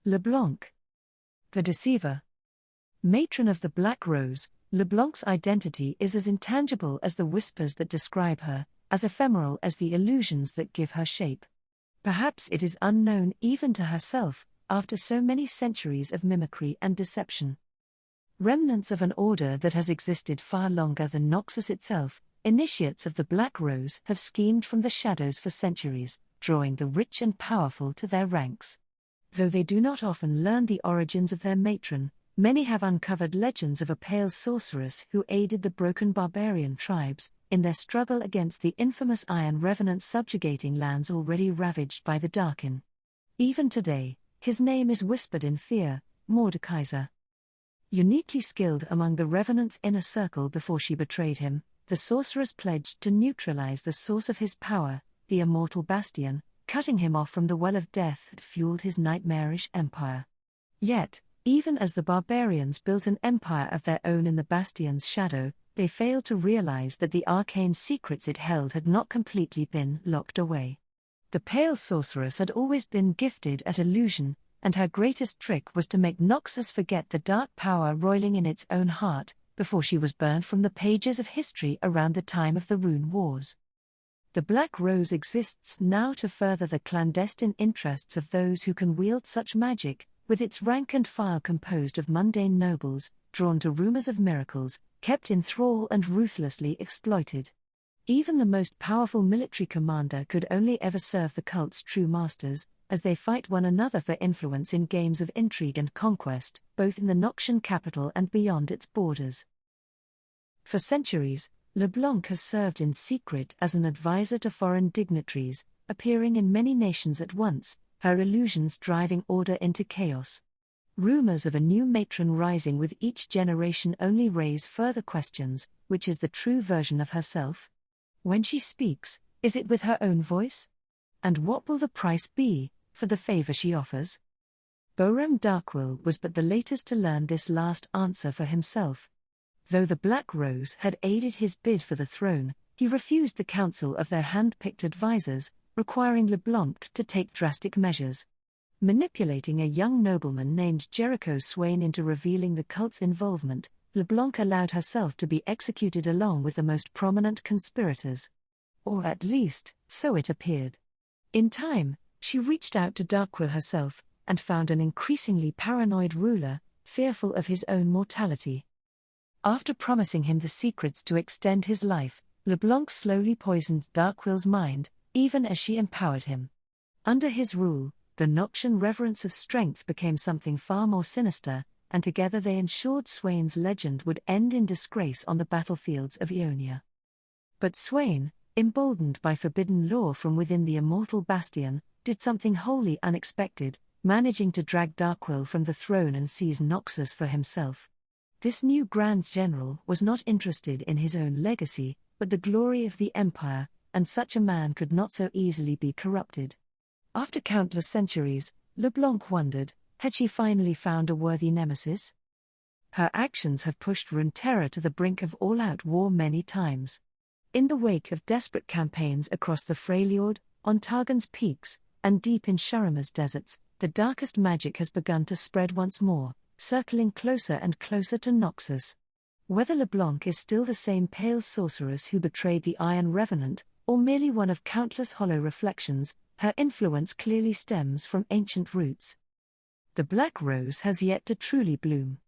LeBlanc, the deceiver. Matron of the Black Rose, LeBlanc's identity is as intangible as the whispers that describe her, as ephemeral as the illusions that give her shape. Perhaps it is unknown even to herself, after so many centuries of mimicry and deception. Remnants of an order that has existed far longer than Noxus itself, initiates of the Black Rose have schemed from the shadows for centuries, drawing the rich and powerful to their ranks. Though they do not often learn the origins of their matron, many have uncovered legends of a pale sorceress who aided the broken barbarian tribes in their struggle against the infamous Iron Revenants subjugating lands already ravaged by the Darkin. Even today, his name is whispered in fear, Mordekaiser. Uniquely skilled among the Revenants' inner circle before she betrayed him, the sorceress pledged to neutralize the source of his power, the immortal Bastion, cutting him off from the well of death that fueled his nightmarish empire. Yet, even as the barbarians built an empire of their own in the Bastion's shadow, they failed to realize that the arcane secrets it held had not completely been locked away. The pale sorceress had always been gifted at illusion, and her greatest trick was to make Noxus forget the dark power roiling in its own heart, before she was burned from the pages of history around the time of the Rune Wars. The Black Rose exists now to further the clandestine interests of those who can wield such magic, with its rank and file composed of mundane nobles, drawn to rumors of miracles, kept in thrall and ruthlessly exploited. Even the most powerful military commander could only ever serve the cult's true masters, as they fight one another for influence in games of intrigue and conquest, both in the Noxian capital and beyond its borders. For centuries, LeBlanc has served in secret as an advisor to foreign dignitaries, appearing in many nations at once, her illusions driving order into chaos. Rumors of a new matron rising with each generation only raise further questions: which is the true version of herself? When she speaks, is it with her own voice? And what will the price be, for the favor she offers? Borem Darkwill was but the latest to learn this last answer for himself. Though the Black Rose had aided his bid for the throne, he refused the counsel of their hand-picked advisors, requiring LeBlanc to take drastic measures. Manipulating a young nobleman named Jericho Swain into revealing the cult's involvement, LeBlanc allowed herself to be executed along with the most prominent conspirators. Or at least, so it appeared. In time, she reached out to Darkwill herself, and found an increasingly paranoid ruler, fearful of his own mortality. After promising him the secrets to extend his life, LeBlanc slowly poisoned Darkwill's mind, even as she empowered him. Under his rule, the Noxian reverence of strength became something far more sinister, and together they ensured Swain's legend would end in disgrace on the battlefields of Ionia. But Swain, emboldened by forbidden law from within the immortal Bastion, did something wholly unexpected, managing to drag Darkwill from the throne and seize Noxus for himself. This new Grand General was not interested in his own legacy, but the glory of the Empire, and such a man could not so easily be corrupted. After countless centuries, LeBlanc wondered, had she finally found a worthy nemesis? Her actions have pushed Runeterra to the brink of all-out war many times. In the wake of desperate campaigns across the Freljord, on Targon's peaks, and deep in Shurama's deserts, the darkest magic has begun to spread once more, circling closer and closer to Noxus. Whether LeBlanc is still the same pale sorceress who betrayed the Iron Revenant, or merely one of countless hollow reflections, her influence clearly stems from ancient roots. The Black Rose has yet to truly bloom.